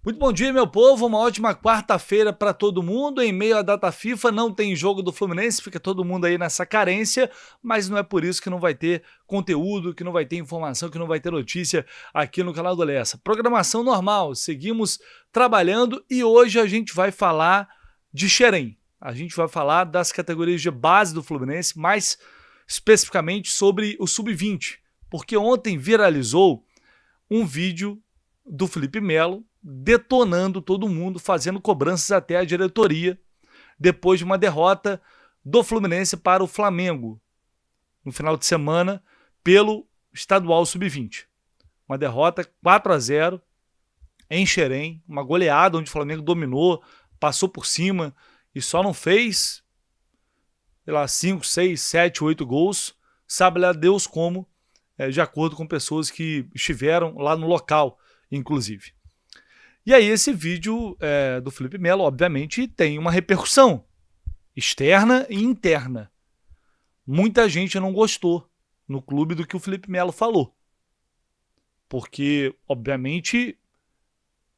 Muito bom dia, meu povo. Uma ótima quarta-feira para todo mundo. Em meio à data FIFA, não tem jogo do Fluminense, fica todo mundo aí nessa carência, mas não é por isso que não vai ter conteúdo, que não vai ter informação, que não vai ter notícia aqui no canal do Lessa. Programação normal, seguimos trabalhando e hoje a gente vai falar de Xerém. A gente vai falar das categorias de base do Fluminense, mais especificamente sobre o Sub-20, porque ontem viralizou um vídeo do Felipe Melo detonando todo mundo, fazendo cobranças até a diretoria, depois de uma derrota do Fluminense para o Flamengo, no final de semana, pelo Estadual Sub-20. Uma derrota 4-0 em Xerém, uma goleada onde o Flamengo dominou, passou por cima e só não fez, sei lá, 5, 6, 7, 8 gols, sabe lá Deus como, de acordo com pessoas que estiveram lá no local, inclusive. E aí esse vídeo do Felipe Melo, obviamente, tem uma repercussão externa e interna. Muita gente não gostou no clube do que o Felipe Melo falou. Porque, obviamente,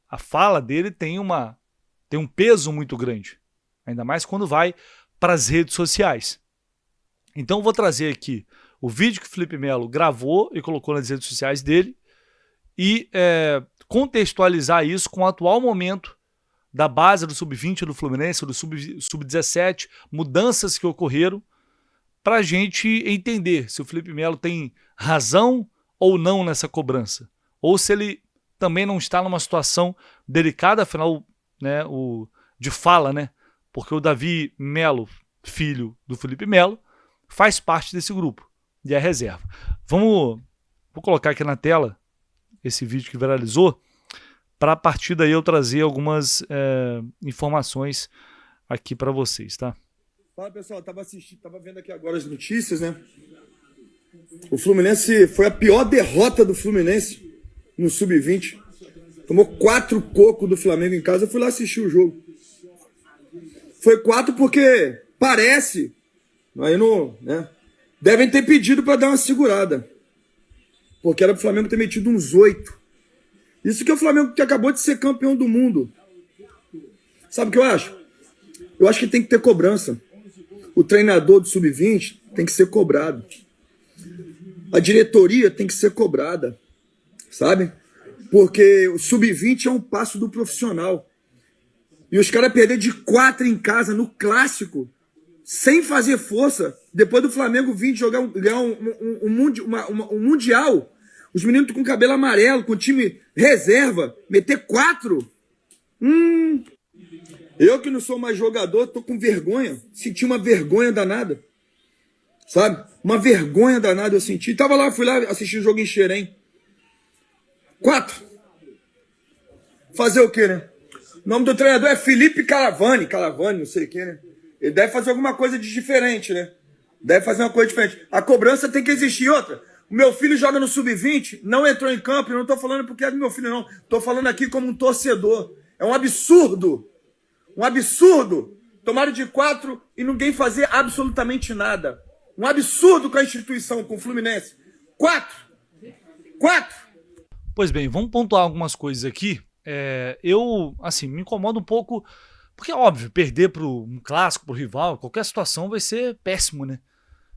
a fala dele tem um peso muito grande. Ainda mais quando vai para as redes sociais. Então eu vou trazer aqui o vídeo que o Felipe Melo gravou e colocou nas redes sociais dele e contextualizar isso com o atual momento da base do Sub-20 do Fluminense, do Sub-17, mudanças que ocorreram, para a gente entender se o Felipe Melo tem razão ou não nessa cobrança, ou se ele também não está numa situação delicada, afinal, né, de fala, né? Porque o Davi Melo, filho do Felipe Melo, faz parte desse grupo e é reserva. Vou colocar aqui na tela esse vídeo que viralizou, para a partir daí eu trazer algumas informações aqui para vocês, tá? Fala, pessoal, tava vendo aqui agora as notícias, né? O Fluminense foi a pior derrota do Fluminense no Sub-20. Tomou 4 cocos do Flamengo em casa. Eu fui lá assistir o jogo. Foi 4 porque parece, aí não, né? Devem ter pedido para dar uma segurada. Porque era pro Flamengo ter metido uns 8. Isso que é o Flamengo que acabou de ser campeão do mundo. Sabe o que eu acho? Eu acho que tem que ter cobrança. O treinador do Sub-20 tem que ser cobrado. A diretoria tem que ser cobrada. Sabe? Porque o Sub-20 é um passo do profissional. E os caras perderam de 4 em casa no clássico, sem fazer força, depois do Flamengo vir ganhar um Mundial, os meninos com cabelo amarelo, com time reserva, meter 4. Eu que não sou mais jogador, tô com vergonha, senti uma vergonha danada, sabe? Uma vergonha danada eu senti. Fui lá assistir o jogo em Xerém. 4. Fazer o quê, né? O nome do treinador é Felipe Caravani, não sei o quê, né? Ele deve fazer alguma coisa de diferente, né? Deve fazer uma coisa diferente. A cobrança tem que existir. Outra, o meu filho joga no Sub-20, não entrou em campo, eu não tô falando porque é do meu filho, não. Tô falando aqui como um torcedor. É um absurdo. Um absurdo. Tomaram de 4 e ninguém fazer absolutamente nada. Um absurdo com a instituição, com o Fluminense. 4. Pois bem, vamos pontuar algumas coisas aqui. Eu, assim, me incomoda um pouco, porque é óbvio, perder para um clássico, para o rival, qualquer situação vai ser péssimo, né?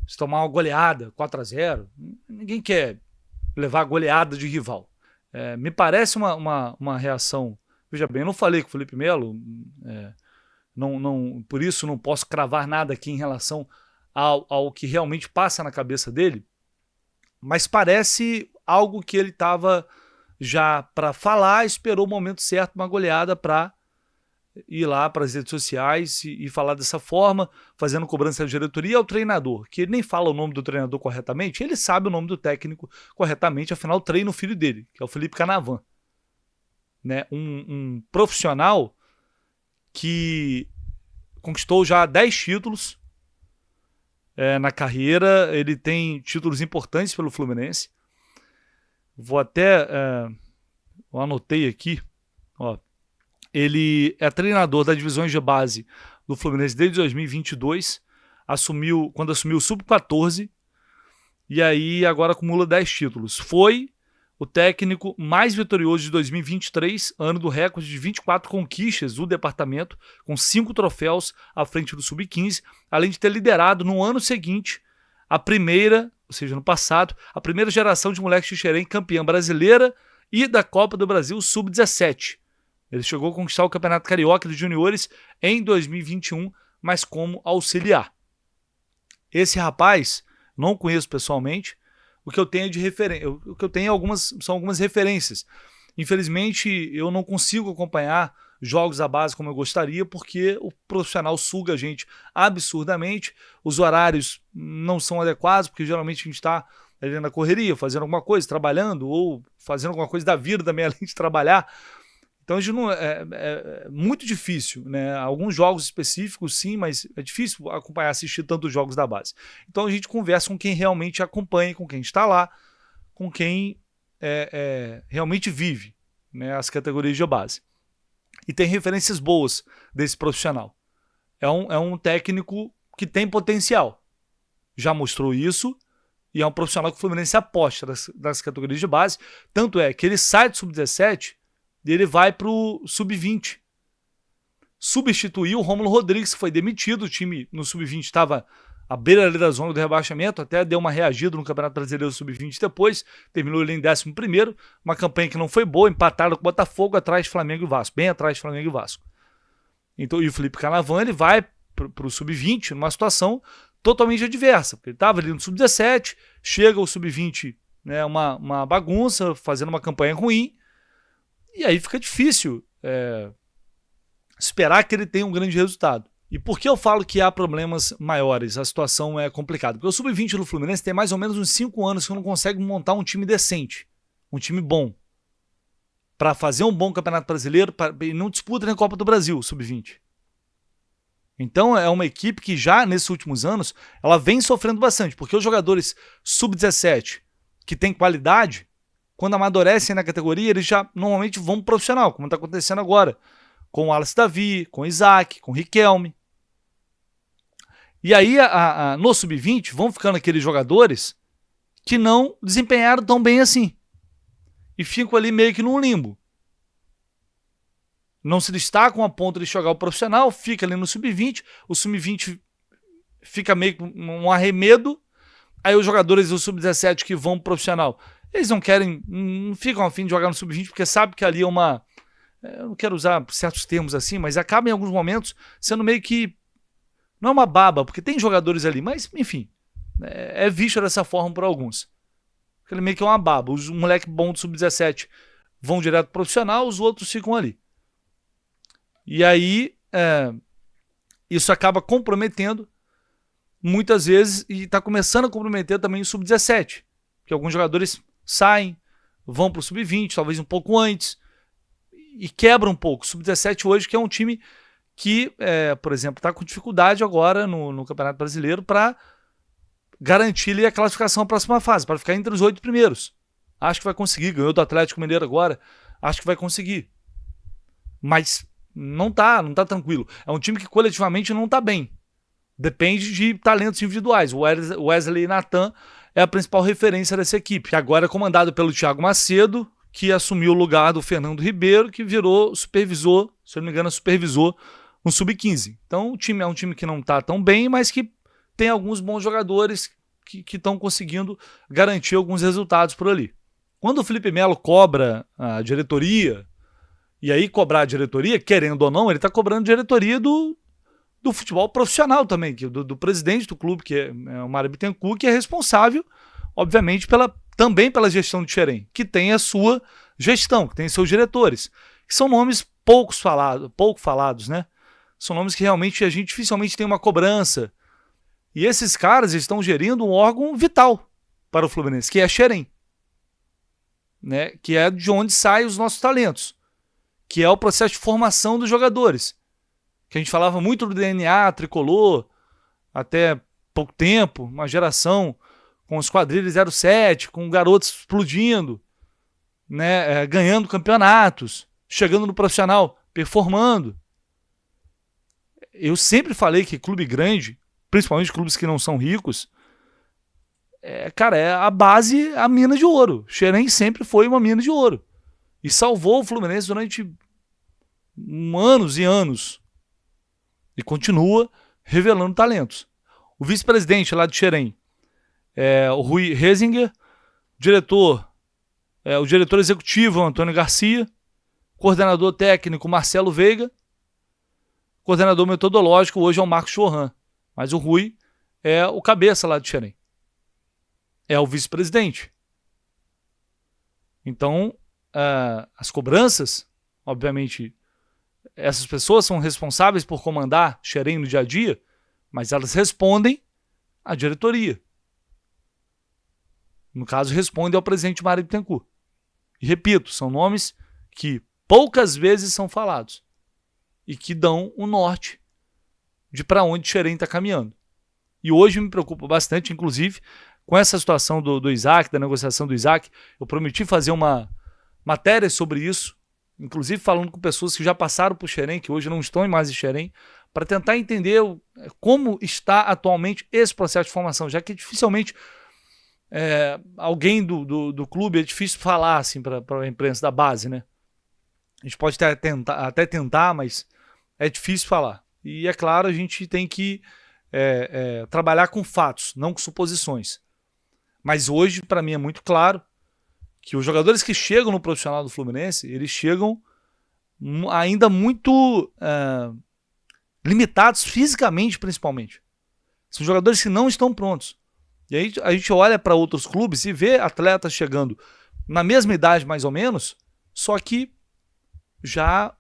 Se tomar uma goleada, 4-0, ninguém quer levar a goleada de rival. Me parece uma reação, veja bem, eu não falei com o Felipe Melo, por isso não posso cravar nada aqui em relação ao que realmente passa na cabeça dele, mas parece algo que ele estava já para falar, esperou o momento certo, uma goleada para ir lá para as redes sociais e falar dessa forma, fazendo cobrança da diretoria ao treinador, que ele nem fala o nome do treinador corretamente, ele sabe o nome do técnico corretamente, afinal treina o filho dele, que é o Felipe Canavan, né? Um profissional que conquistou já 10 títulos na carreira, ele tem títulos importantes pelo Fluminense. Vou até, eu anotei aqui, ó, ele é treinador das divisões de base do Fluminense desde 2022, quando assumiu o Sub-14, e aí agora acumula 10 títulos. Foi o técnico mais vitorioso de 2023, ano do recorde de 24 conquistas do departamento, com 5 troféus à frente do Sub-15, além de ter liderado no ano seguinte a primeira, ou seja, no passado, a primeira geração de moleques de Xerém campeã brasileira e da Copa do Brasil Sub-17. Ele chegou a conquistar o Campeonato Carioca de Juniores em 2021, mas como auxiliar. Esse rapaz, não conheço pessoalmente, o que eu tenho de referência, o que eu tenho são algumas referências. Infelizmente, eu não consigo acompanhar jogos da base como eu gostaria, porque o profissional suga a gente absurdamente, os horários não são adequados, porque geralmente a gente está ali na correria, fazendo alguma coisa, trabalhando, ou fazendo alguma coisa da vida também, além de trabalhar. Então a gente não, é muito difícil, né? Alguns jogos específicos sim, mas é difícil acompanhar, assistir tantos jogos da base. Então a gente conversa com quem realmente acompanha, com quem está lá, com quem realmente vive, né, as categorias de base. E tem referências boas desse profissional. É um técnico que tem potencial. Já mostrou isso e é um profissional que o Fluminense aposta das categorias de base. Tanto é que ele sai do Sub-17 e ele vai para o Sub-20. Substituiu o Rômulo Rodrigues, que foi demitido. O time no Sub-20 estava à beira ali da zona do rebaixamento, até deu uma reagida no Campeonato Brasileiro Sub-20 depois, terminou ele em 11º, uma campanha que não foi boa, empataram com o Botafogo, atrás de Flamengo e Vasco, bem atrás de Flamengo e Vasco. Então, e o Felipe Canavan, ele vai para o Sub-20 numa situação totalmente adversa, porque ele estava ali no Sub-17, chega o Sub-20, né, uma bagunça, fazendo uma campanha ruim, e aí fica difícil esperar que ele tenha um grande resultado. E por que eu falo que há problemas maiores? A situação é complicada. Porque o Sub-20 do Fluminense tem mais ou menos uns 5 anos que não consegue montar um time decente, um time bom, para fazer um bom Campeonato Brasileiro e não disputa nem a Copa do Brasil, o Sub-20. Então é uma equipe que já nesses últimos anos ela vem sofrendo bastante, porque os jogadores Sub-17 que têm qualidade, quando amadurecem na categoria, eles já normalmente vão pro profissional, como está acontecendo agora, com o Wallace Davi, com o Isaac, com o Riquelme. E aí, no Sub-20, vão ficando aqueles jogadores que não desempenharam tão bem assim. E ficam ali meio que num limbo. Não se destacam a ponto de jogar o profissional, fica ali no Sub-20, o Sub-20 fica meio com um arremedo, aí os jogadores do Sub-17 que vão pro profissional, eles não ficam a fim de jogar no Sub-20, porque sabem que ali é uma... Eu não quero usar certos termos assim, mas acaba em alguns momentos sendo meio que... Não é uma baba, porque tem jogadores ali, mas, enfim, é visto dessa forma por alguns. Ele meio que é uma baba. Os moleques bons do Sub-17 vão direto pro profissional, os outros ficam ali. E aí, isso acaba comprometendo, muitas vezes, e está começando a comprometer também o Sub-17. Porque alguns jogadores saem, vão pro Sub-20, talvez um pouco antes, e quebra um pouco. O Sub-17 hoje, que é um time que, por exemplo, está com dificuldade agora no Campeonato Brasileiro para garantir a classificação à próxima fase, para ficar entre os 8 primeiros. Acho que vai conseguir, ganhou do Atlético Mineiro agora, acho que vai conseguir. Mas não tá tranquilo. É um time que coletivamente não está bem. Depende de talentos individuais. O Wesley Natan é a principal referência dessa equipe, que agora é comandado pelo Thiago Macedo, que assumiu o lugar do Fernando Ribeiro, que virou supervisor, se eu não me engano, supervisor no Sub-15. Então o time é um time que não está tão bem, mas que tem alguns bons jogadores que estão conseguindo garantir alguns resultados por ali. Quando o Felipe Melo cobra a diretoria, e aí cobrar a diretoria, querendo ou não, ele está cobrando diretoria do futebol profissional também, do presidente do clube, que é o Mário Bittencourt, que é responsável, obviamente, também pela gestão do Xerém, que tem a sua gestão, que tem seus diretores, que são nomes pouco falados, né? São nomes que realmente a gente dificilmente tem uma cobrança. E esses caras estão gerindo um órgão vital para o Fluminense, que é a Xerém, né? Que é de onde saem os nossos talentos, que é o processo de formação dos jogadores, que a gente falava muito do DNA tricolor até pouco tempo, uma geração com os quadrilhos 07, com garotos explodindo, né, ganhando campeonatos, chegando no profissional, performando. Eu sempre falei que clube grande, principalmente clubes que não são ricos, cara, é a base, a mina de ouro. Xerém sempre foi uma mina de ouro. E salvou o Fluminense durante anos e anos. E continua revelando talentos. O vice-presidente lá de Xerém é o Rui Resinger, o diretor executivo Antônio Garcia, coordenador técnico Marcelo Veiga, coordenador metodológico hoje é o Marcos Chorran, mas o Rui é o cabeça lá de Xerém. É o vice-presidente. Então, as cobranças, obviamente, essas pessoas são responsáveis por comandar Xerém no dia a dia, mas elas respondem à diretoria. No caso, respondem ao presidente Mário Bittencourt. E repito, são nomes que poucas vezes são falados e que dão o norte de para onde Xerém está caminhando. E hoje me preocupa bastante, inclusive, com essa situação do Isaac, da negociação do Isaac. Eu prometi fazer uma matéria sobre isso, inclusive falando com pessoas que já passaram por Xerém, que hoje não estão mais em Xerém, para tentar entender como está atualmente esse processo de formação, já que dificilmente alguém do clube, é difícil falar assim, para a imprensa da base, né? A gente pode até tentar, mas é difícil falar. E é claro, a gente tem que trabalhar com fatos, não com suposições. Mas hoje, para mim, é muito claro que os jogadores que chegam no profissional do Fluminense, eles chegam ainda muito limitados fisicamente, principalmente. São jogadores que não estão prontos. E aí a gente olha para outros clubes e vê atletas chegando na mesma idade, mais ou menos, só que já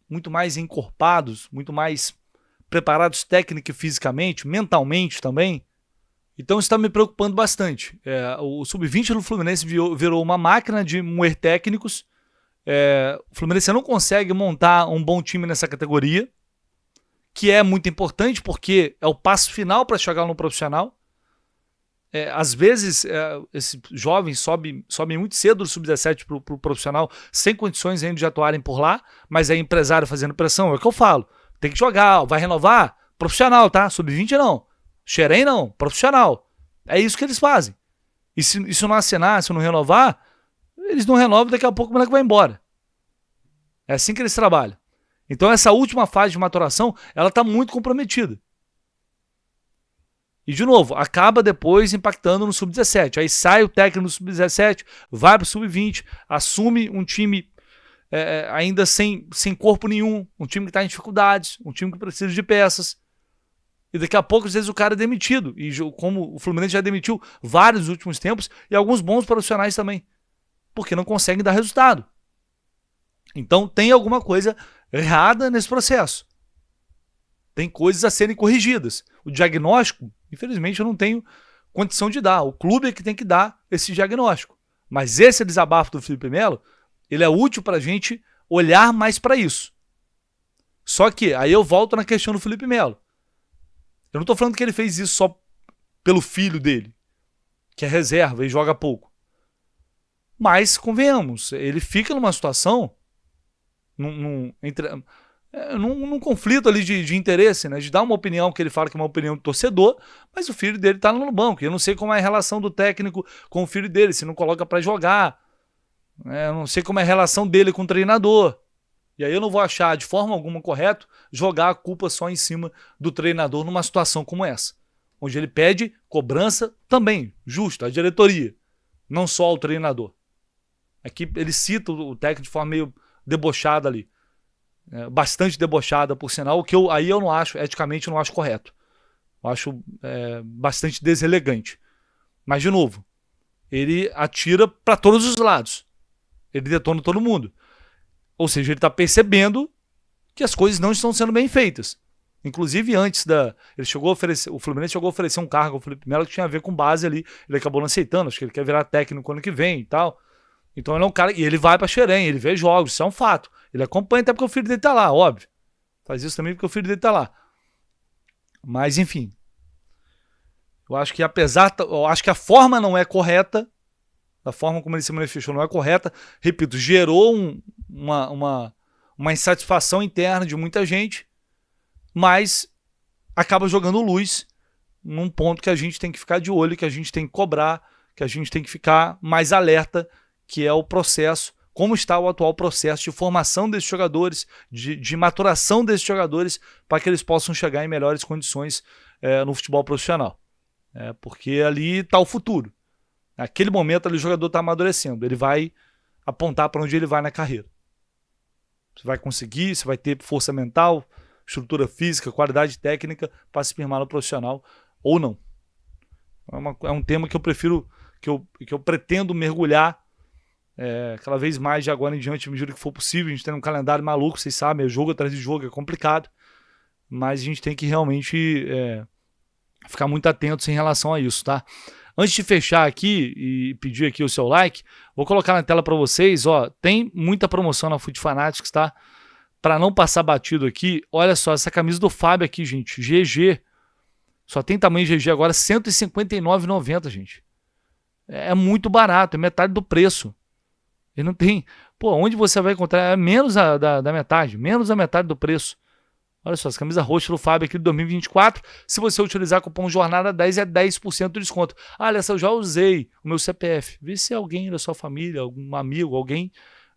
muito mais encorpados, muito mais preparados técnica e fisicamente, mentalmente também. Então isso está me preocupando bastante. O Sub-20 do Fluminense virou uma máquina de moer técnicos. O Fluminense não consegue montar um bom time nessa categoria, que é muito importante porque é o passo final para chegar no profissional. Às vezes, esses jovens sobem muito cedo do Sub-17 para o profissional, sem condições ainda de atuarem por lá, mas é empresário fazendo pressão. É o que eu falo. Tem que jogar, vai renovar? Profissional, tá? Sub-20 não. Xerém não, profissional. É isso que eles fazem. E se não assinar, se não renovar, eles não renovam, daqui a pouco o moleque vai embora. É assim que eles trabalham. Então essa última fase de maturação, ela está muito comprometida. E de novo, acaba depois impactando no Sub-17. Aí sai o técnico do Sub-17, vai para o Sub-20, assume um time ainda sem corpo nenhum, um time que está em dificuldades, um time que precisa de peças. E daqui a pouco, às vezes, o cara é demitido. E como o Fluminense já demitiu vários nos últimos tempos, e alguns bons profissionais também, porque não conseguem dar resultado. Então tem alguma coisa errada nesse processo. Tem coisas a serem corrigidas. O diagnóstico, infelizmente, eu não tenho condição de dar. O clube é que tem que dar esse diagnóstico. Mas esse desabafo do Felipe Melo, ele é útil para a gente olhar mais para isso. Só que aí eu volto na questão do Felipe Melo. Eu não estou falando que ele fez isso só pelo filho dele, que é reserva e joga pouco. Mas, convenhamos, ele fica numa situação, num conflito ali de interesse, né? De dar uma opinião que ele fala que é uma opinião do torcedor, mas o filho dele está no banco. Eu não sei como é a relação do técnico com o filho dele, se não coloca para jogar. Eu não sei como é a relação dele com o treinador. E aí eu não vou achar de forma alguma correto jogar a culpa só em cima do treinador numa situação como essa, onde ele pede cobrança também, justo, à diretoria, não só ao treinador. Aqui ele cita o técnico de forma meio debochada ali, bastante debochada, por sinal, o que eu não acho, eticamente eu não acho correto. Eu acho bastante deselegante. Mas, de novo, ele atira para todos os lados. Ele detona todo mundo. Ou seja, ele está percebendo que as coisas não estão sendo bem feitas. Inclusive, antes o Fluminense chegou a oferecer um cargo ao Felipe Melo que tinha a ver com base ali. Ele acabou não aceitando, acho que ele quer virar técnico ano que vem e tal. Então ele é um cara, e ele vai para Xerém, ele vê jogos, isso é um fato. Ele acompanha até porque o filho dele tá lá, óbvio. Faz isso também porque o filho dele tá lá. Mas, enfim. Eu acho que a forma não é correta, a forma como ele se manifestou não é correta. Repito, gerou uma insatisfação interna de muita gente, mas acaba jogando luz num ponto que a gente tem que ficar de olho, que a gente tem que cobrar, que a gente tem que ficar mais alerta, que é o processo, como está o atual processo de formação desses jogadores, de maturação desses jogadores, para que eles possam chegar em melhores condições no futebol profissional. Porque ali está o futuro. Naquele momento ali o jogador está amadurecendo, ele vai apontar para onde ele vai na carreira. Você vai conseguir, você vai ter força mental, estrutura física, qualidade técnica para se firmar no profissional ou não. É um tema que eu prefiro, que eu pretendo mergulhar cada vez mais de agora em diante, à medida que for possível. A gente tem um calendário maluco, vocês sabem, é jogo atrás de jogo, é complicado, mas a gente tem que realmente ficar muito atentos em relação a isso, tá? Antes de fechar aqui e pedir aqui o seu like, vou colocar na tela para vocês, ó, tem muita promoção na Foot Fanatics, tá? Para não passar batido aqui, olha só, essa camisa do Fábio aqui, gente, GG, só tem tamanho GG agora, R$ 159,90, gente. É muito barato, é metade do preço. E não tem... Pô, onde você vai encontrar? É menos da metade, menos da metade do preço. Olha só, essa camisa roxa do Fábio aqui de 2024, se você utilizar o cupom Jornada 10 é 10% de desconto. Ah, essa eu já usei o meu CPF. Vê se alguém da sua família, algum amigo, alguém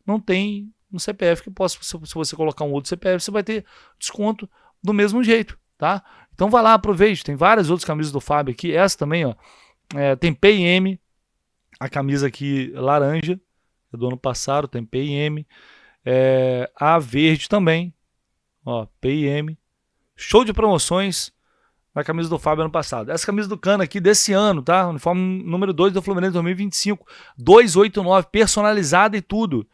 não tem um CPF que possa, se você colocar um outro CPF, você vai ter desconto do mesmo jeito, tá? Então vai lá, aproveite, tem várias outras camisas do Fábio aqui, essa também, ó, tem P&M, a camisa aqui laranja, é do ano passado, tem P&M, a verde também, ó, P&M, show de promoções na camisa do Fábio ano passado. Essa camisa do Cano aqui desse ano, tá? Uniforme número 2 do Fluminense 2025, 289, personalizada e tudo.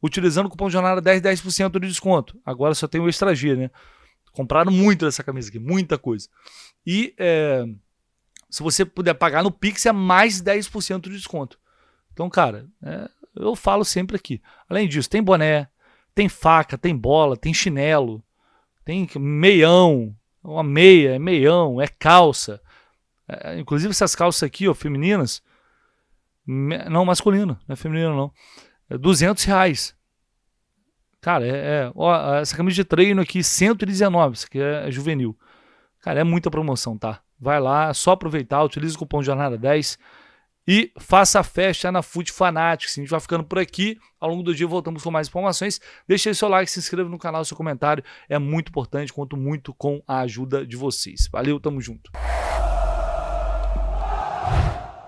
Utilizando o cupom Jornada 10% de desconto. Agora só tem o Extra G, né? Compraram muito dessa camisa aqui, muita coisa. E se você puder pagar no Pix, é mais 10% de desconto. Então, cara, eu falo sempre aqui. Além disso, tem boné, tem faca, tem bola, tem chinelo, tem meião, uma meia, é meião, é calça. Inclusive essas calças aqui, ó, femininas, não, masculino, não é feminino não, é R$200. Cara, ó, essa camisa de treino aqui, 119, isso aqui é juvenil. Cara, é muita promoção, tá? Vai lá, é só aproveitar, utiliza o cupom Jornada 10 e faça a festa na Foot Fanatics. A gente vai ficando por aqui. Ao longo do dia voltamos com mais informações. Deixe aí seu like, se inscreva no canal, seu comentário é muito importante, conto muito com a ajuda de vocês. Valeu, tamo junto.